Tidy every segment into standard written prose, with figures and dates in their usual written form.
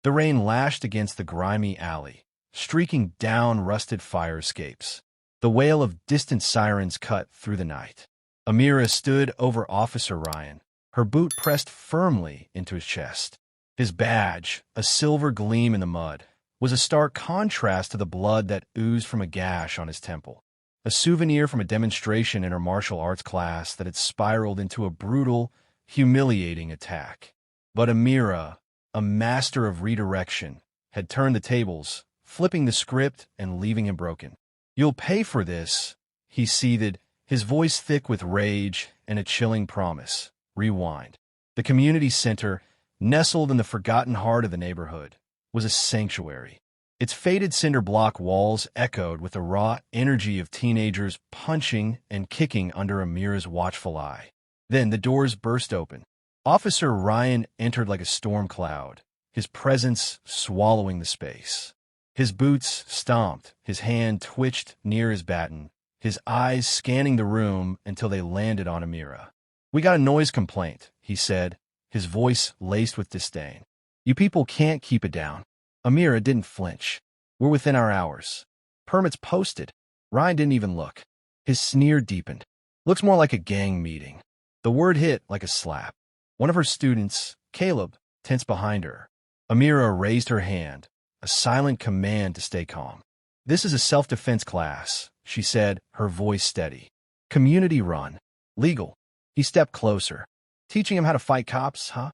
The rain lashed against the grimy alley, streaking down rusted fire escapes. The wail of distant sirens cut through the night. Amira stood over Officer Ryan, her boot pressed firmly into his chest. His badge, a silver gleam in the mud, was a stark contrast to the blood that oozed from a gash on his temple. A souvenir from a demonstration in her martial arts class that had spiraled into a brutal, humiliating attack. But Amira, a master of redirection, had turned the tables, flipping the script and leaving him broken. "You'll pay for this," he seethed, his voice thick with rage and a chilling promise. Rewind. The community center, nestled in the forgotten heart of the neighborhood, was a sanctuary. Its faded cinder block walls echoed with the raw energy of teenagers punching and kicking under Amira's watchful eye. Then the doors burst open. Officer Ryan entered like a storm cloud, his presence swallowing the space. His boots stomped, his hand twitched near his baton, his eyes scanning the room until they landed on Amira. "We got a noise complaint," he said, his voice laced with disdain. "You people can't keep it down." Amira didn't flinch. "We're within our hours. Permits posted." Ryan didn't even look. His sneer deepened. "Looks more like a gang meeting." The word hit like a slap. One of her students, Caleb, tensed behind her. Amira raised her hand, a silent command to stay calm. "This is a self-defense class," she said, her voice steady. "Community run. Legal." He stepped closer. "Teaching him how to fight cops, huh?"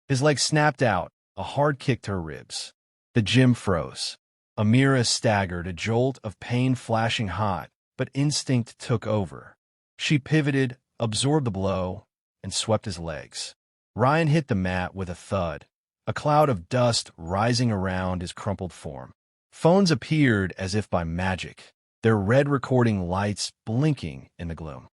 His leg snapped out, a hard kick to her ribs. The gym froze. Amira staggered, a jolt of pain flashing hot, but instinct took over. She pivoted, absorbed the blow, and swept his legs. Ryan hit the mat with a thud, a cloud of dust rising around his crumpled form. Phones appeared as if by magic, their red recording lights blinking in the gloom.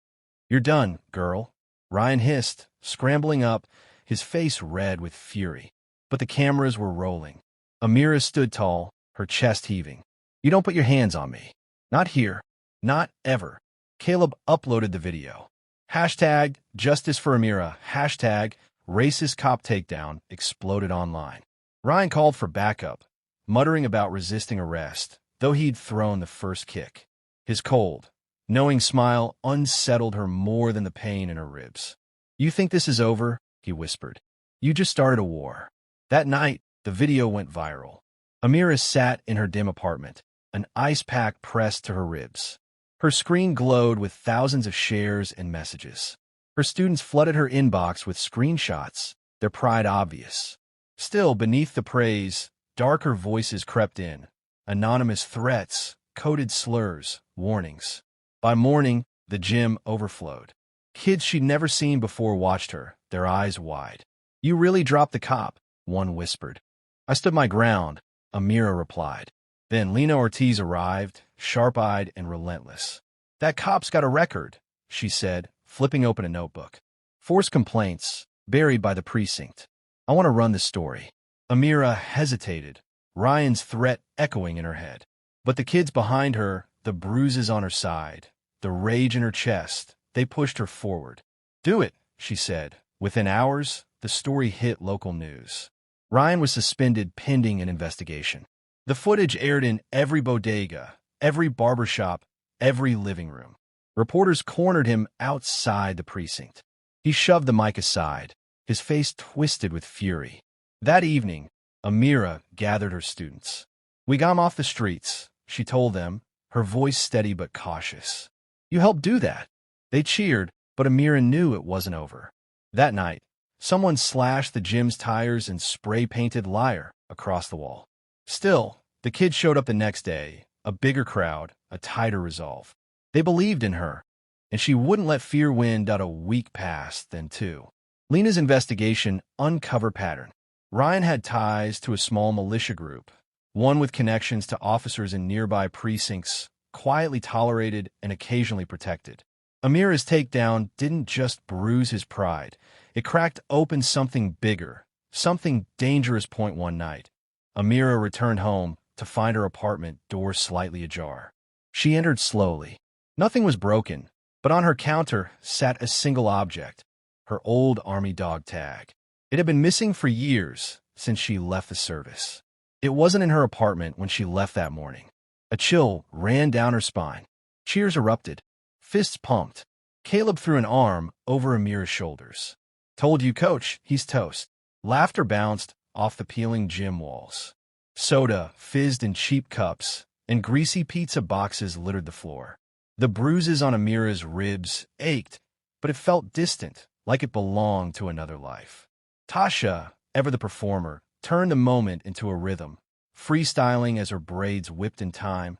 "You're done, girl," Ryan hissed, scrambling up, his face red with fury. But the cameras were rolling. Amira stood tall, her chest heaving. "You don't put your hands on me. Not here. Not ever." Caleb uploaded the video. Hashtag Justice for Amira, hashtag Racist Cop Takedown exploded online. Ryan called for backup, muttering about resisting arrest, though he'd thrown the first kick. His cold, knowing smile unsettled her more than the pain in her ribs. "You think this is over?" he whispered. "You just started a war." That night, the video went viral. Amira sat in her dim apartment, an ice pack pressed to her ribs. Her screen glowed with thousands of shares and messages. Her students flooded her inbox with screenshots, their pride obvious. Still, beneath the praise, darker voices crept in. Anonymous threats, coded slurs, warnings. By morning, the gym overflowed. Kids she'd never seen before watched her, their eyes wide. "You really dropped the cop," one whispered. "I stood my ground," Amira replied. Then Lena Ortiz arrived, sharp-eyed and relentless. "That cop's got a record," she said, flipping open a notebook. "Forced complaints, buried by the precinct. I want to run this story." Amira hesitated, Ryan's threat echoing in her head. But the kids behind her, the bruises on her side, the rage in her chest, they pushed her forward. "Do it," she said. Within hours, the story hit local news. Ryan was suspended pending an investigation. The footage aired in every bodega, every barbershop, every living room. Reporters cornered him outside the precinct. He shoved the mic aside, his face twisted with fury. That evening, Amira gathered her students. "We got him off the streets," she told them, her voice steady but cautious. "You helped do that." They cheered, but Amira knew it wasn't over. That night, someone slashed the gym's tires and spray-painted "Liar" across the wall. Still, the kids showed up the next day, a bigger crowd, a tighter resolve. They believed in her, and she wouldn't let fear win. A week passed, then two. Lena's investigation uncovered pattern. Ryan had ties to a small militia group, one with connections to officers in nearby precincts, quietly tolerated and occasionally protected. Amira's takedown didn't just bruise his pride. It cracked open something bigger, something dangerous. One night, Amira returned home to find her apartment door slightly ajar. She entered slowly. Nothing was broken, but on her counter sat a single object, her old army dog tag. It had been missing for years, since she left the service. It wasn't in her apartment when she left that morning. A chill ran down her spine. Cheers erupted. Fists pumped. Caleb threw an arm over Amira's shoulders. "Told you, coach, he's toast." Laughter bounced off the peeling gym walls. Soda fizzed in cheap cups, and greasy pizza boxes littered the floor. The bruises on Amira's ribs ached, but it felt distant, like it belonged to another life. Tasha, ever the performer, turned the moment into a rhythm, freestyling as her braids whipped in time.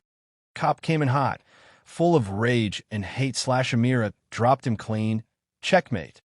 Cop came in hot, full of rage and hate. Amira dropped him clean. Checkmate.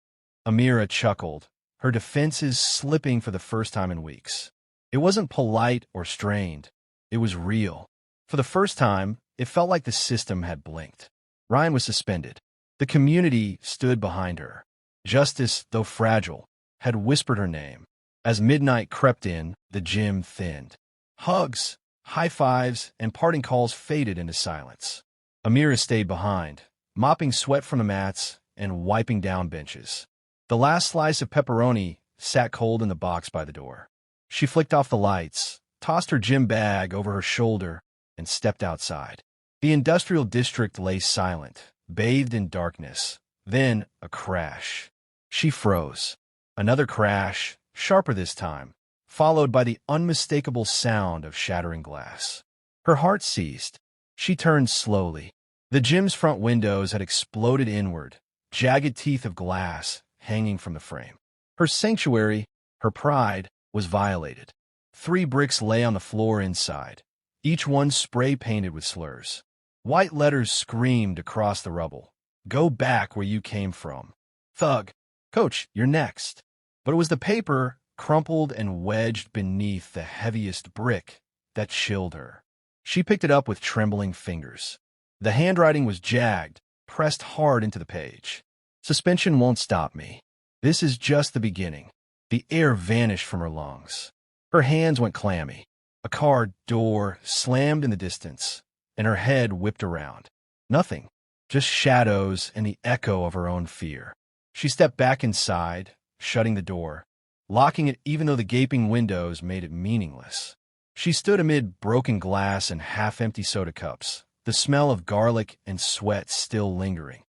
Amira chuckled, her defenses slipping for the first time in weeks. It wasn't polite or strained. It was real. For the first time, it felt like the system had blinked. Ryan was suspended. The community stood behind her. Justice, though fragile, had whispered her name. As midnight crept in, the gym thinned. Hugs, high fives, and parting calls faded into silence. Amira stayed behind, mopping sweat from the mats and wiping down benches. The last slice of pepperoni sat cold in the box by the door. She flicked off the lights, tossed her gym bag over her shoulder, and stepped outside. The industrial district lay silent, bathed in darkness. Then a crash. She froze. Another crash, sharper this time, followed by the unmistakable sound of shattering glass. Her heart seized. She turned slowly. The gym's front windows had exploded inward, jagged teeth of glass hanging from the frame. Her sanctuary, her pride, was violated. 3 bricks lay on the floor inside, each one spray-painted with slurs. White letters screamed across the rubble. "Go back where you came from. Thug. Coach, you're next." But it was the paper, crumpled and wedged beneath the heaviest brick, that chilled her. She picked it up with trembling fingers. The handwriting was jagged, pressed hard into the page. "Suspension won't stop me. This is just the beginning." The air vanished from her lungs. Her hands went clammy. A car door slammed in the distance, and her head whipped around. Nothing, just shadows and the echo of her own fear. She stepped back inside, shutting the door, locking it even though the gaping windows made it meaningless. She stood amid broken glass and half-empty soda cups, the smell of garlic and sweat still lingering.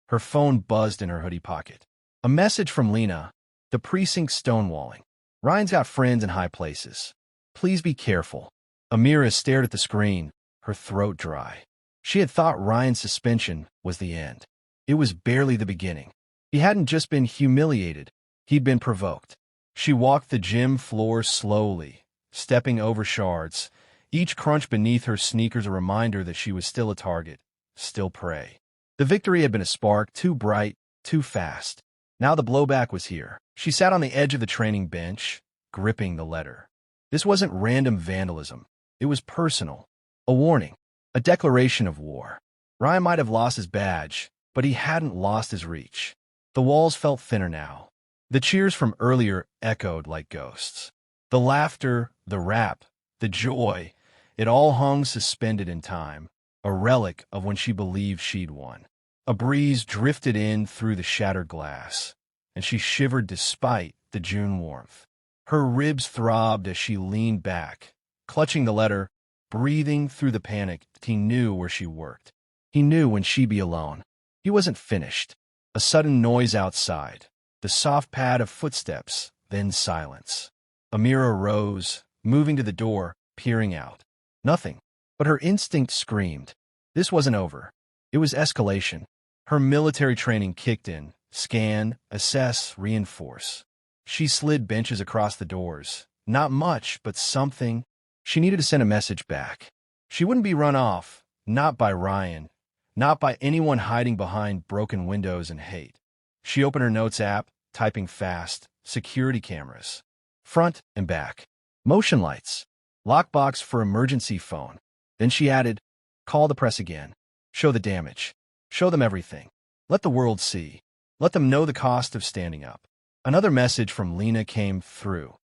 Her phone buzzed in her hoodie pocket. A message from Lena, the precinct stonewalling. "Ryan's got friends in high places. Please be careful." Amira stared at the screen, her throat dry. She had thought Ryan's suspension was the end. It was barely the beginning. He hadn't just been humiliated, he'd been provoked. She walked the gym floor slowly, stepping over shards, each crunch beneath her sneakers a reminder that she was still a target, still prey. The victory had been a spark, too bright, too fast. Now the blowback was here. She sat on the edge of the training bench, gripping the letter. This wasn't random vandalism. It was personal. A warning. A declaration of war. Ryan might have lost his badge, but he hadn't lost his reach. The walls felt thinner now. The cheers from earlier echoed like ghosts. The laughter, the rap, the joy, it all hung suspended in time, a relic of when she believed she'd won. A breeze drifted in through the shattered glass, and she shivered despite the June warmth. Her ribs throbbed as she leaned back, clutching the letter, breathing through the panic. He knew where she worked. He knew when she'd be alone. He wasn't finished. A sudden noise outside, the soft pad of footsteps, then silence. Amira rose, moving to the door, peering out. Nothing. But her instinct screamed. This wasn't over. It was escalation. Her military training kicked in. Scan, assess, reinforce. She slid benches across the doors. Not much, but something. She needed to send a message back. She wouldn't be run off, not by Ryan, not by anyone hiding behind broken windows and hate. She opened her notes app, typing fast. Security cameras. Front and back. Motion lights. Lockbox for emergency phone. Then she added, call the press again. Show the damage. Show them everything. Let the world see. Let them know the cost of standing up. Another message from Lena came through.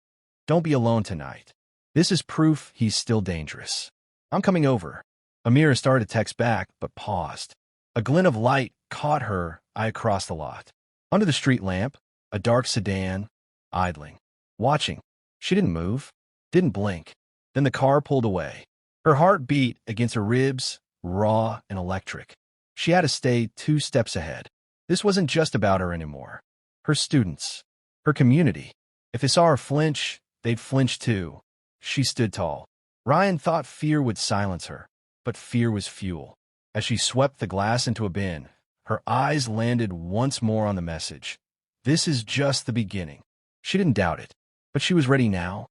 Don't be alone tonight. This is proof he's still dangerous. I'm coming over. Amira started to text back, but paused. A glint of light caught her eye across the lot. Under the street lamp, a dark sedan, idling. Watching. She didn't move, didn't blink. Then the car pulled away. Her heart beat against her ribs, raw and electric. She had to stay 2 steps ahead. This wasn't just about her anymore. Her students, her community. If they saw her flinch, they'd flinch too. She stood tall. Ryan thought fear would silence her, but fear was fuel. As she swept the glass into a bin, her eyes landed once more on the message. This is just the beginning. She didn't doubt it, but she was ready now.